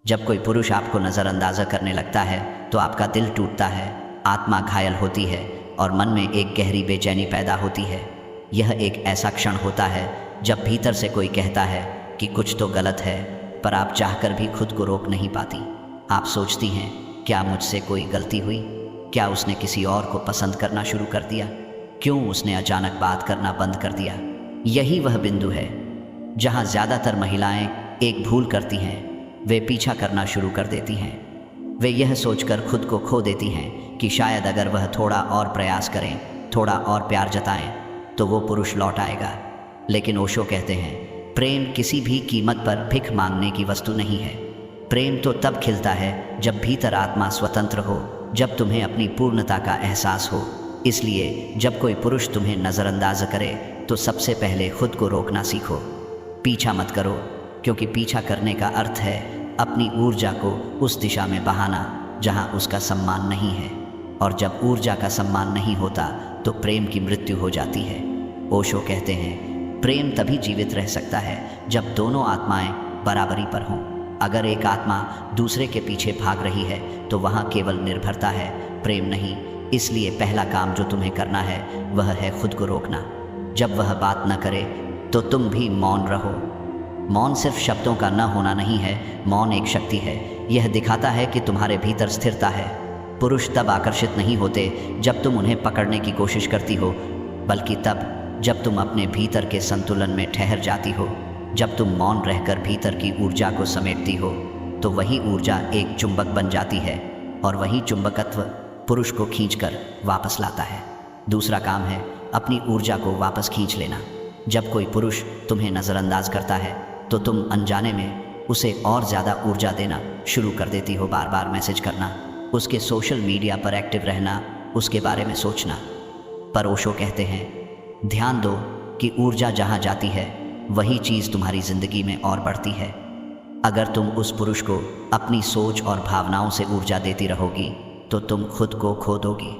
जब कोई पुरुष आपको नज़रअंदाज़ करने लगता है तो आपका दिल टूटता है, आत्मा घायल होती है और मन में एक गहरी बेचैनी पैदा होती है। यह एक ऐसा क्षण होता है जब भीतर से कोई कहता है कि कुछ तो गलत है, पर आप चाहकर भी खुद को रोक नहीं पाती। आप सोचती हैं, क्या मुझसे कोई गलती हुई? क्या उसने किसी और को पसंद करना शुरू कर दिया? क्यों उसने अचानक बात करना बंद कर दिया? यही वह बिंदु है जहाँ ज़्यादातर महिलाएं एक भूल करती हैं। वे पीछा करना शुरू कर देती हैं। वे यह सोचकर खुद को खो देती हैं कि शायद अगर वह थोड़ा और प्रयास करें, थोड़ा और प्यार जताएं, तो वो पुरुष लौट आएगा। लेकिन ओशो कहते हैं, प्रेम किसी भी कीमत पर भिख मांगने की वस्तु नहीं है। प्रेम तो तब खिलता है जब भीतर आत्मा स्वतंत्र हो, जब तुम्हें अपनी पूर्णता का एहसास हो। इसलिए जब कोई पुरुष तुम्हें नज़रअंदाज करे तो सबसे पहले खुद को रोकना सीखो। पीछा मत करो, क्योंकि पीछा करने का अर्थ है अपनी ऊर्जा को उस दिशा में बहाना जहां उसका सम्मान नहीं है। और जब ऊर्जा का सम्मान नहीं होता तो प्रेम की मृत्यु हो जाती है। ओशो कहते हैं, प्रेम तभी जीवित रह सकता है जब दोनों आत्माएं बराबरी पर हों। अगर एक आत्मा दूसरे के पीछे भाग रही है तो वहां केवल निर्भरता है, प्रेम नहीं। इसलिए पहला काम जो तुम्हें करना है वह है खुद को रोकना। जब वह बात न करे तो तुम भी मौन रहो। मौन सिर्फ शब्दों का न होना नहीं है, मौन एक शक्ति है। यह दिखाता है कि तुम्हारे भीतर स्थिरता है। पुरुष तब आकर्षित नहीं होते जब तुम उन्हें पकड़ने की कोशिश करती हो, बल्कि तब जब तुम अपने भीतर के संतुलन में ठहर जाती हो। जब तुम मौन रहकर भीतर की ऊर्जा को समेटती हो तो वही ऊर्जा एक चुंबक बन जाती है और वही चुंबकत्व पुरुष को खींचकर वापस लाता है। दूसरा काम है अपनी ऊर्जा को वापस खींच लेना। जब कोई पुरुष तुम्हें नज़रअंदाज करता है तो तुम अनजाने में उसे और ज़्यादा ऊर्जा देना शुरू कर देती हो। बार बार मैसेज करना, उसके सोशल मीडिया पर एक्टिव रहना, उसके बारे में सोचना। पर ओशो कहते हैं, ध्यान दो कि ऊर्जा जहाँ जाती है वही चीज़ तुम्हारी ज़िंदगी में और बढ़ती है। अगर तुम उस पुरुष को अपनी सोच और भावनाओं से ऊर्जा देती रहोगी तो तुम खुद को खो दोगी।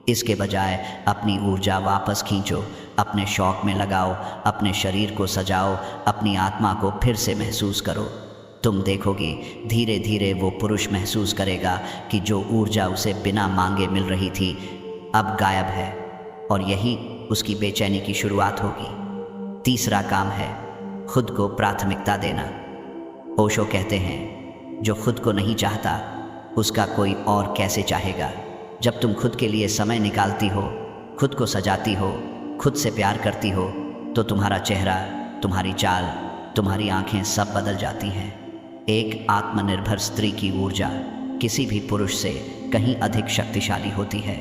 इसके बजाय अपनी ऊर्जा वापस खींचो, अपने शौक में लगाओ, अपने शरीर को सजाओ, अपनी आत्मा को फिर से महसूस करो। तुम देखोगी धीरे धीरे वो पुरुष महसूस करेगा कि जो ऊर्जा उसे बिना मांगे मिल रही थी अब गायब है, और यही उसकी बेचैनी की शुरुआत होगी। तीसरा काम है खुद को प्राथमिकता देना। ओशो कहते हैं, जो खुद को नहीं चाहता उसका कोई और कैसे चाहेगा। जब तुम खुद के लिए समय निकालती हो, खुद को सजाती हो, खुद से प्यार करती हो, तो तुम्हारा चेहरा, तुम्हारी चाल, तुम्हारी आंखें सब बदल जाती हैं। एक आत्मनिर्भर स्त्री की ऊर्जा किसी भी पुरुष से कहीं अधिक शक्तिशाली होती है।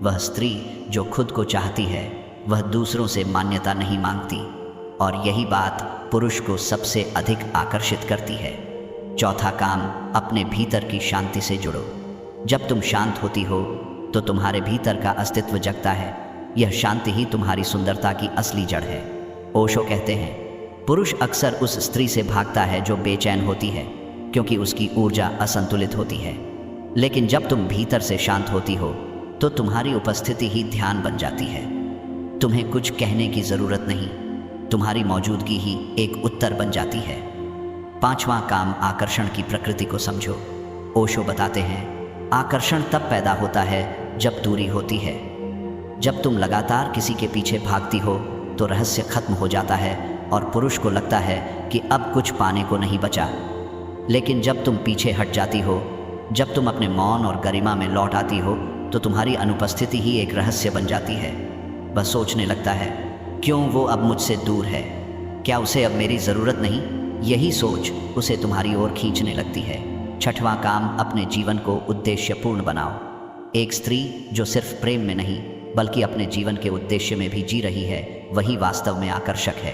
वह स्त्री जो खुद को चाहती है वह दूसरों से मान्यता नहीं मांगती, और यही बात पुरुष को सबसे अधिक आकर्षित करती है। चौथा काम, अपने भीतर की शांति से जुड़ो। जब तुम शांत होती हो तो तुम्हारे भीतर का अस्तित्व जगता है। यह शांति ही तुम्हारी सुंदरता की असली जड़ है। ओशो कहते हैं, पुरुष अक्सर उस स्त्री से भागता है जो बेचैन होती है, क्योंकि उसकी ऊर्जा असंतुलित होती है। लेकिन जब तुम भीतर से शांत होती हो तो तुम्हारी उपस्थिति ही ध्यान बन जाती है। तुम्हें कुछ कहने की ज़रूरत नहीं, तुम्हारी मौजूदगी ही एक उत्तर बन जाती है। पांचवां काम, आकर्षण की प्रकृति को समझो। ओशो बताते हैं, आकर्षण तब पैदा होता है जब दूरी होती है। जब तुम लगातार किसी के पीछे भागती हो तो रहस्य खत्म हो जाता है और पुरुष को लगता है कि अब कुछ पाने को नहीं बचा। लेकिन जब तुम पीछे हट जाती हो, जब तुम अपने मौन और गरिमा में लौट आती हो, तो तुम्हारी अनुपस्थिति ही एक रहस्य बन जाती है। वह सोचने लगता है, क्यों वो अब मुझसे दूर है? क्या उसे अब मेरी ज़रूरत नहीं? यही सोच उसे तुम्हारी ओर खींचने लगती है। छठवां काम, अपने जीवन को उद्देश्यपूर्ण बनाओ। एक स्त्री जो सिर्फ प्रेम में नहीं बल्कि अपने जीवन के उद्देश्य में भी जी रही है, वही वास्तव में आकर्षक है।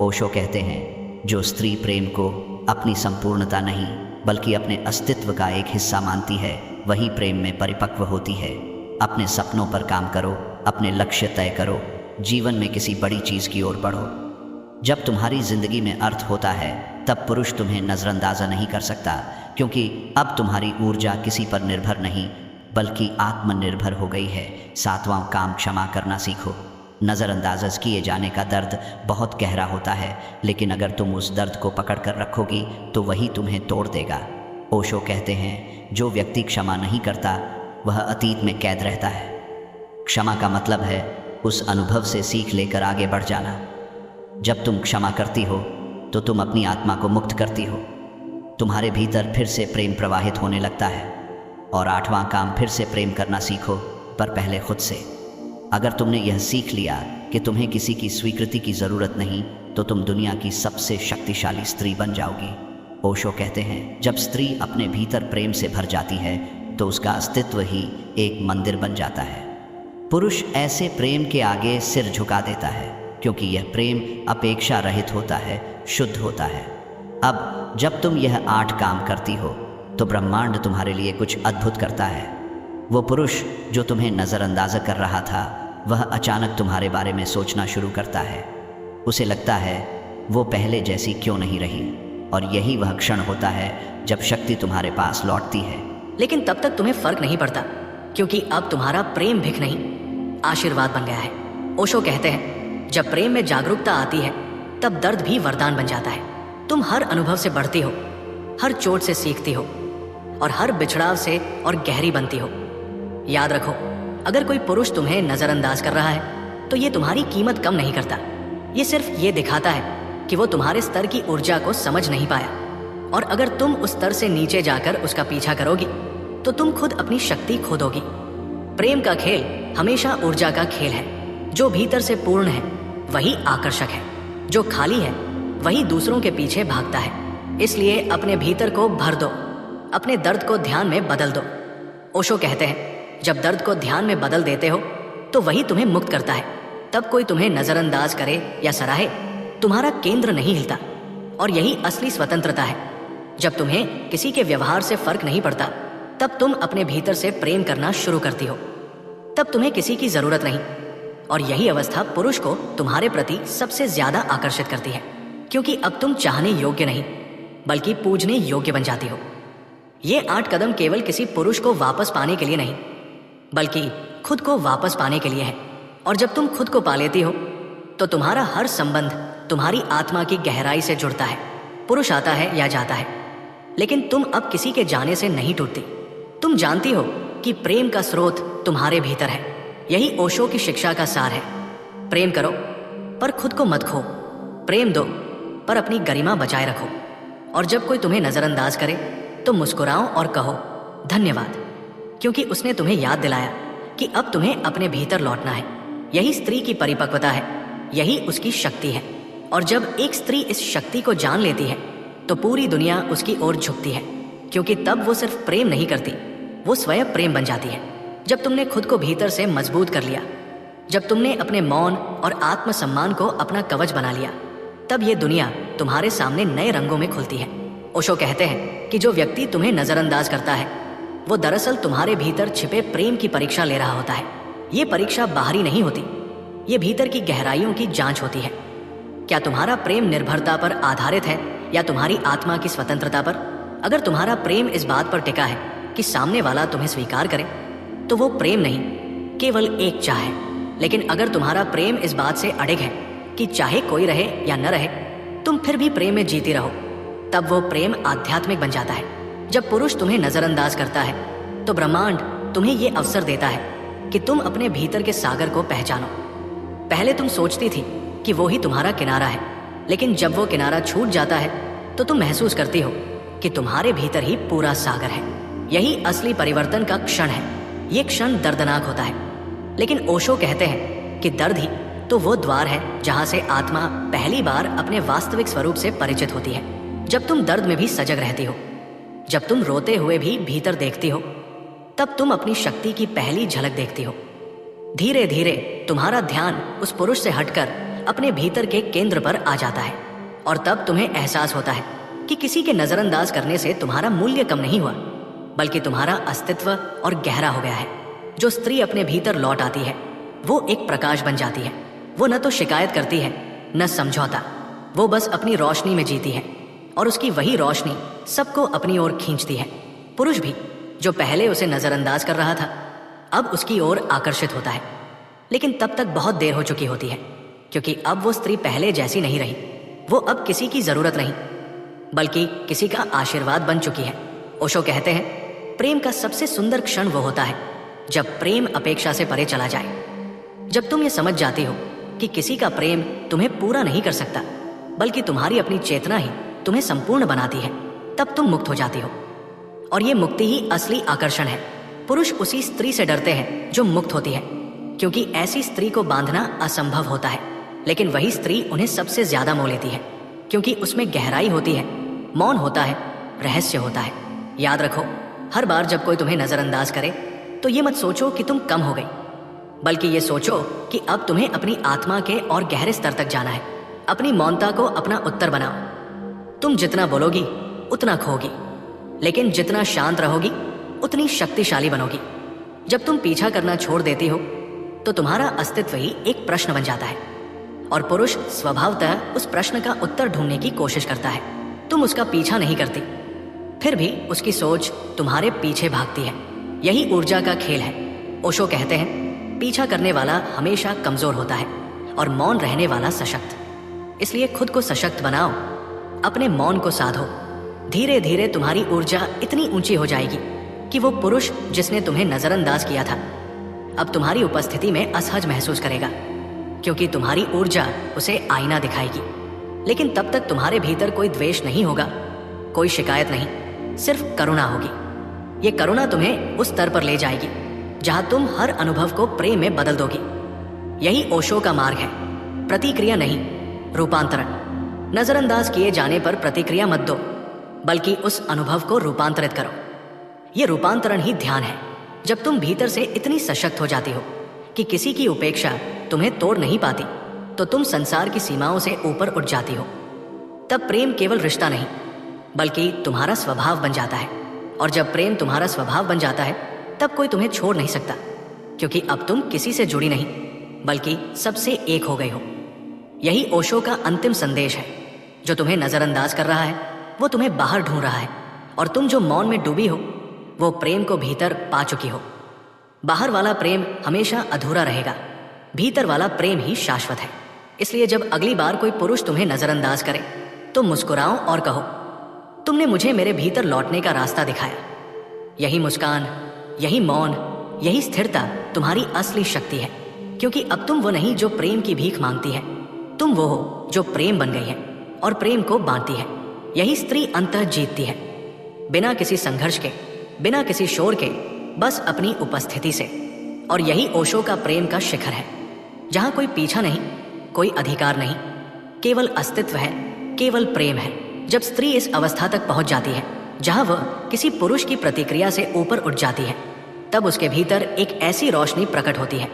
ओशो कहते हैं, जो स्त्री प्रेम को अपनी संपूर्णता नहीं बल्कि अपने अस्तित्व का एक हिस्सा मानती है, वही प्रेम में परिपक्व होती है। अपने सपनों पर काम करो, अपने लक्ष्य तय करो, जीवन में किसी बड़ी चीज़ की ओर बढ़ो। जब तुम्हारी ज़िंदगी में अर्थ होता है तब पुरुष तुम्हें नज़रअंदाज़ा नहीं कर सकता, क्योंकि अब तुम्हारी ऊर्जा किसी पर निर्भर नहीं बल्कि आत्मनिर्भर हो गई है। सातवां काम, क्षमा करना सीखो। नज़रअंदाज किए जाने का दर्द बहुत गहरा होता है, लेकिन अगर तुम उस दर्द को पकड़ कर रखोगी तो वही तुम्हें तोड़ देगा। ओशो कहते हैं, जो व्यक्ति क्षमा नहीं करता वह अतीत में कैद रहता है। क्षमा का मतलब है उस अनुभव से सीख लेकर आगे बढ़ जाना। जब तुम क्षमा करती हो तो तुम अपनी आत्मा को मुक्त करती हो। तुम्हारे भीतर फिर से प्रेम प्रवाहित होने लगता है। और 8वां काम, फिर से प्रेम करना सीखो, पर पहले खुद से। अगर तुमने यह सीख लिया कि तुम्हें किसी की स्वीकृति की ज़रूरत नहीं, तो तुम दुनिया की सबसे शक्तिशाली स्त्री बन जाओगी। ओशो कहते हैं, जब स्त्री अपने भीतर प्रेम से भर जाती है तो उसका अस्तित्व ही एक मंदिर बन जाता है। पुरुष ऐसे प्रेम के आगे सिर झुका देता है, क्योंकि यह प्रेम अपेक्षा रहित होता है, शुद्ध होता है। अब जब तुम यह 8 काम करती हो तो ब्रह्मांड तुम्हारे लिए कुछ अद्भुत करता है। वो पुरुष जो तुम्हें नज़रअंदाज कर रहा था, वह अचानक तुम्हारे बारे में सोचना शुरू करता है। उसे लगता है वो पहले जैसी क्यों नहीं रही, और यही वह क्षण होता है जब शक्ति तुम्हारे पास लौटती है। लेकिन तब तक तुम्हें फर्क नहीं पड़ता, क्योंकि अब तुम्हारा प्रेम भिख नहीं, आशीर्वाद बन गया है। ओशो कहते हैं, जब प्रेम में जागरूकता आती है तब दर्द भी वरदान बन जाता है। तुम हर अनुभव से बढ़ती हो, हर चोट से सीखती हो, और हर बिछड़ाव से और गहरी बनती हो। याद रखो, अगर कोई पुरुष तुम्हें नजरअंदाज कर रहा है तो ये तुम्हारी कीमत कम नहीं करता। ये सिर्फ ये दिखाता है कि वो तुम्हारे स्तर की ऊर्जा को समझ नहीं पाया। और अगर तुम उस स्तर से नीचे जाकर उसका पीछा करोगी तो तुम खुद अपनी शक्ति खो दोगी। प्रेम का खेल हमेशा ऊर्जा का खेल है। जो भीतर से पूर्ण है वही आकर्षक है, जो खाली है वही दूसरों के पीछे भागता है। इसलिए अपने भीतर को भर दो, अपने दर्द को ध्यान में बदल दो। ओशो कहते हैं, जब दर्द को ध्यान में बदल देते हो तो वही तुम्हें मुक्त करता है। तब कोई तुम्हें नजरअंदाज करे या सराहे, तुम्हारा केंद्र नहीं हिलता। और यही असली स्वतंत्रता है। जब तुम्हें किसी के व्यवहार से फर्क नहीं पड़ता, तब तुम अपने भीतर से प्रेम करना शुरू करती हो। तब तुम्हें किसी की जरूरत नहीं। और यही अवस्था पुरुष को तुम्हारे प्रति सबसे ज्यादा आकर्षित करती है, क्योंकि अब तुम चाहने योग्य नहीं बल्कि पूजने योग्य बन जाती हो। ये 8 कदम केवल किसी पुरुष को वापस पाने के लिए नहीं, बल्कि खुद को वापस पाने के लिए है। और जब तुम खुद को पा लेती हो तो तुम्हारा हर संबंध तुम्हारी आत्मा की गहराई से जुड़ता है। पुरुष आता है या जाता है, लेकिन तुम अब किसी के जाने से नहीं टूटती। तुम जानती हो कि प्रेम का स्रोत तुम्हारे भीतर है। यही ओशो की शिक्षा का सार है। प्रेम करो पर खुद को मत खो। प्रेम दो पर अपनी गरिमा बचाए रखो। और जब कोई तुम्हें नजरअंदाज करे तो मुस्कुराओ और कहो धन्यवाद, क्योंकि उसने तुम्हें याद दिलाया कि अब तुम्हें अपने भीतर लौटना है। यही स्त्री की परिपक्वता है, यही उसकी शक्ति है। और जब एक स्त्री इस शक्ति को जान लेती है तो पूरी दुनिया उसकी ओर झुकती है, क्योंकि तब वो सिर्फ प्रेम नहीं करती, वो स्वयं प्रेम बन जाती है। जब तुमने खुद को भीतर से मजबूत कर लिया, जब तुमने अपने मौन और आत्मसम्मान को अपना कवच बना लिया, तब ये दुनिया तुम्हारे सामने नए रंगों में खुलती है। ओशो कहते हैं कि जो व्यक्ति तुम्हें नजरअंदाज करता है वो दरअसल तुम्हारे भीतर छिपे प्रेम की परीक्षा ले रहा होता है। ये परीक्षा बाहरी नहीं होती, ये भीतर की गहराइयों की जांच होती है। क्या तुम्हारा प्रेम निर्भरता पर आधारित है या तुम्हारी आत्मा की स्वतंत्रता पर? अगर तुम्हारा प्रेम इस बात पर टिका है कि सामने वाला तुम्हें स्वीकार करे, तो वो प्रेम नहीं, केवल एक चाह है। लेकिन अगर तुम्हारा प्रेम इस बात से अडिग है कि चाहे कोई रहे या न रहे, तुम फिर भी प्रेम में जीती रहो, तब वो प्रेम आध्यात्मिक बन जाता है। जब पुरुष तुम्हें नजरअंदाज करता है तो ब्रह्मांड तुम्हें ये अवसर देता है कि तुम अपने भीतर के सागर को पहचानो। पहले तुम सोचती थी कि वो ही तुम्हारा किनारा है, लेकिन जब वो किनारा छूट जाता है तो तुम महसूस करती हो कि तुम्हारे भीतर ही पूरा सागर है। यही असली परिवर्तन का क्षण है। ये क्षण दर्दनाक होता है, लेकिन ओशो कहते हैं कि दर्द ही तो वो द्वार है जहां से आत्मा पहली बार अपने वास्तविक स्वरूप से परिचित होती है। जब तुम दर्द में भी सजग रहती हो, जब तुम रोते हुए भी भीतर देखती हो, तब तुम अपनी शक्ति की पहली झलक देखती हो। धीरे धीरे तुम्हारा ध्यान उस पुरुष से हटकर अपने भीतर के केंद्र पर आ जाता है, और तब तुम्हें एहसास होता है कि किसी के नजरअंदाज करने से तुम्हारा मूल्य कम नहीं हुआ, बल्कि तुम्हारा अस्तित्व और गहरा हो गया है। जो स्त्री अपने भीतर लौट आती है वो एक प्रकाश बन जाती है। वो न तो शिकायत करती है न समझौता, वो बस अपनी रोशनी में जीती है, और उसकी वही रोशनी सबको अपनी ओर खींचती है। पुरुष भी जो पहले उसे नजरअंदाज कर रहा था अब उसकी ओर आकर्षित होता है, लेकिन तब तक बहुत देर हो चुकी होती है, क्योंकि अब वो स्त्री पहले जैसी नहीं रही। वो अब किसी की जरूरत नहीं बल्कि किसी का आशीर्वाद बन चुकी है। ओशो कहते हैं, प्रेम का सबसे सुंदर क्षण वो होता है जब प्रेम अपेक्षा से परे चला जाए। जब तुम ये समझ जाती हो कि किसी का प्रेम तुम्हें पूरा नहीं कर सकता, बल्कि तुम्हारी अपनी चेतना ही तुम्हें संपूर्ण बनाती है, तब तुम मुक्त हो जाती हो। और ये मुक्ति ही असली आकर्षण है। पुरुष उसी स्त्री से डरते हैं जो मुक्त होती है, क्योंकि ऐसी स्त्री को बांधना असंभव होता है, लेकिन वही स्त्री उन्हें सबसे ज्यादा मोह लेती है, क्योंकि उसमें गहराई होती है, मौन होता है, रहस्य होता है। याद रखो, हर बार जब कोई तुम्हें नजरअंदाज करे तो ये मत सोचो कि तुम कम हो गई, बल्कि ये सोचो कि अब तुम्हें अपनी आत्मा के और गहरे स्तर तक जाना है। अपनी मौनता को अपना उत्तर बनाओ। तुम जितना बोलोगी उतना खोगी, लेकिन जितना शांत रहोगी उतनी शक्तिशाली बनोगी। जब तुम पीछा करना छोड़ देती हो तो तुम्हारा अस्तित्व ही एक प्रश्न बन जाता है, और पुरुष स्वभावतः उस प्रश्न का उत्तर ढूंढने की कोशिश करता है। तुम उसका पीछा नहीं करती, फिर भी उसकी सोच तुम्हारे पीछे भागती है। यही ऊर्जा का खेल है। ओशो कहते हैं, पीछा करने वाला हमेशा कमजोर होता है और मौन रहने वाला सशक्त। इसलिए खुद को सशक्त बनाओ, अपने मौन को साधो। धीरे धीरे तुम्हारी ऊर्जा इतनी ऊंची हो जाएगी कि वो पुरुष जिसने तुम्हें नजरअंदाज किया था अब तुम्हारी उपस्थिति में असहज महसूस करेगा, क्योंकि तुम्हारी ऊर्जा उसे आईना दिखाएगी। लेकिन तब तक तुम्हारे भीतर कोई द्वेष नहीं होगा, कोई शिकायत नहीं, सिर्फ करुणा होगी। ये करुणा तुम्हें उस स्तर पर ले जाएगी जहां तुम हर अनुभव को प्रेम में बदल दोगी। यही ओशो का मार्ग है। प्रतिक्रिया नहीं, रूपांतरण। नजरअंदाज किए जाने पर प्रतिक्रिया मत दो, बल्कि उस अनुभव को रूपांतरित करो। यह रूपांतरण ही ध्यान है। जब तुम भीतर से इतनी सशक्त हो जाती हो कि किसी की उपेक्षा तुम्हें तोड़ नहीं पाती, तो तुम संसार की सीमाओं से ऊपर उठ जाती हो। तब प्रेम केवल रिश्ता नहीं, बल्कि तुम्हारा स्वभाव बन जाता है। और जब प्रेम तुम्हारा स्वभाव बन जाता है, तब कोई तुम्हें छोड़ नहीं सकता, क्योंकि अब तुम किसी से जुड़ी नहीं, बल्कि सबसे एक हो गए हो। यही ओशो का अंतिम संदेश है। जो तुम्हें नजरअंदाज कर रहा है वो तुम्हें बाहर ढूंढ रहा है, और तुम जो मौन में डूबी हो वो प्रेम को भीतर पा चुकी हो। बाहर वाला प्रेम हमेशा अधूरा रहेगा, भीतर वाला प्रेम ही शाश्वत है। इसलिए जब अगली बार कोई पुरुष तुम्हें नजरअंदाज करे तो मुस्कुराओ और कहो, तुमने मुझे मेरे भीतर लौटने का रास्ता दिखाया। यही मुस्कान, यही मौन, यही स्थिरता तुम्हारी असली शक्ति है, क्योंकि अब तुम वो नहीं जो प्रेम की भीख मांगती है, तुम वो हो जो प्रेम बन गई है और प्रेम को बांटती है। यही स्त्री अंततः जीतती है, बिना किसी संघर्ष के, बिना किसी शोर के, बस अपनी उपस्थिति से। और यही ओशो का प्रेम का शिखर है, जहां कोई पीछा नहीं, कोई अधिकार नहीं, केवल अस्तित्व है, केवल प्रेम है। जब स्त्री इस अवस्था तक पहुंच जाती है जहां वह किसी पुरुष की प्रतिक्रिया से ऊपर उठ जाती है, तब उसके भीतर एक ऐसी रोशनी प्रकट होती है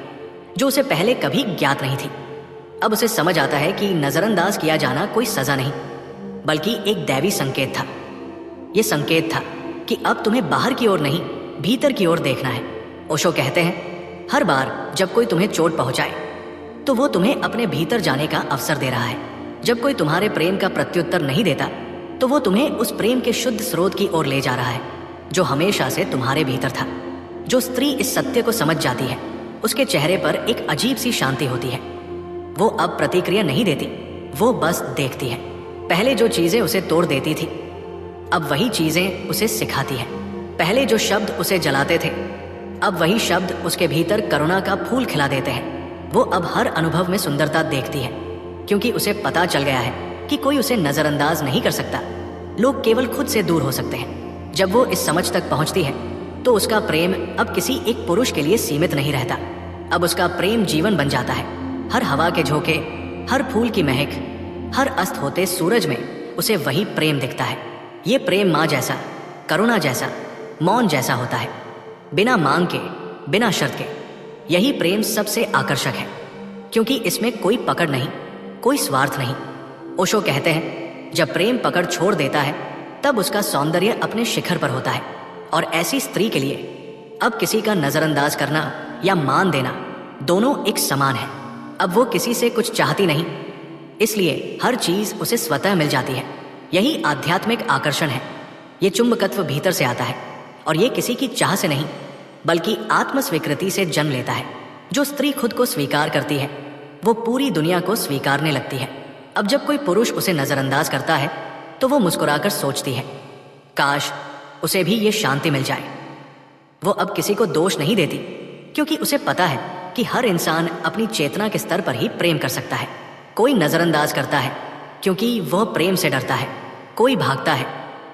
जो उसे पहले कभी ज्ञात नहीं थी। अब उसे समझ आता है कि नजरअंदाज किया जाना कोई सजा नहीं, बल्कि एक दैवी संकेत था। यह संकेत था कि अब तुम्हें बाहर की ओर नहीं, भीतर की ओर देखना है। ओशो कहते हैं, हर बार जब कोई तुम्हें चोट पहुंचाए तो वो तुम्हें अपने भीतर जाने का अवसर दे रहा है। जब कोई तुम्हारे प्रेम का प्रत्युत्तर नहीं देता तो वो तुम्हें उस प्रेम के शुद्ध स्रोत की ओर ले जा रहा है जो हमेशा से तुम्हारे भीतर था। जो स्त्री इस सत्य को समझ जाती है उसके चेहरे पर एक अजीब सी शांति होती है। वो अब प्रतिक्रिया नहीं देती, वो बस देखती है। पहले जो चीजें उसे तोड़ देती थी, अब वही चीजें उसे सिखाती है। पहले जो शब्द उसे जलाते थे, अब वही शब्द उसके भीतर करुणा का फूल खिला देते हैं। वो अब हर अनुभव में सुंदरता देखती है, क्योंकि उसे पता चल गया है कि कोई उसे नजरअंदाज नहीं कर सकता। लोग केवल खुद से दूर हो सकते हैं। जब वो इस समझ तक पहुंचती है तो उसका प्रेम अब किसी एक पुरुष के लिए सीमित नहीं रहता। अब उसका प्रेम जीवन बन जाता है। हर हवा के झोंके, हर फूल की महक, हर अस्त होते सूरज में उसे वही प्रेम दिखता है। ये प्रेम माँ जैसा, करुणा जैसा, मौन जैसा होता है, बिना मांग के, बिना शर्त के। यही प्रेम सबसे आकर्षक है, क्योंकि इसमें कोई पकड़ नहीं, कोई स्वार्थ नहीं। ओशो कहते हैं, जब प्रेम पकड़ छोड़ देता है तब उसका सौंदर्य अपने शिखर पर होता है। और ऐसी स्त्री के लिए अब किसी का नजरअंदाज करना या मान देना दोनों एक समान है। अब वो किसी से कुछ चाहती नहीं, इसलिए हर चीज उसे स्वतः मिल जाती है। यही आध्यात्मिक आकर्षण है। ये चुंबकत्व भीतर से आता है, और ये किसी की चाह से नहीं, बल्कि आत्मस्वीकृति से जन्म लेता है। जो स्त्री खुद को स्वीकार करती है वो पूरी दुनिया को स्वीकारने लगती है। अब जब कोई पुरुष उसे नजरअंदाज करता है तो वो मुस्कुराकर सोचती है, काश उसे भी ये शांति मिल जाए। वो अब किसी को दोष नहीं देती, क्योंकि उसे पता है कि हर इंसान अपनी चेतना के स्तर पर ही प्रेम कर सकता है। कोई नज़रअंदाज करता है क्योंकि वह प्रेम से डरता है, कोई भागता है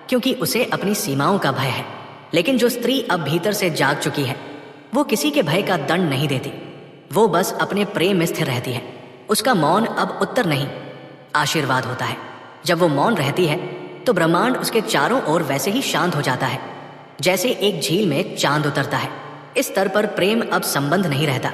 क्योंकि उसे अपनी सीमाओं का भय है। लेकिन जो स्त्री अब भीतर से जाग चुकी है, वो किसी के भय का दंड नहीं देती, वो बस अपने प्रेम में स्थिर रहती है। उसका मौन अब उत्तर नहीं, आशीर्वाद होता है। जब वो मौन रहती है तो ब्रह्मांड उसके चारों ओर वैसे ही शांत हो जाता है जैसे एक झील में चांद उतरता है। इस स्तर पर प्रेम अब संबंध नहीं रहता,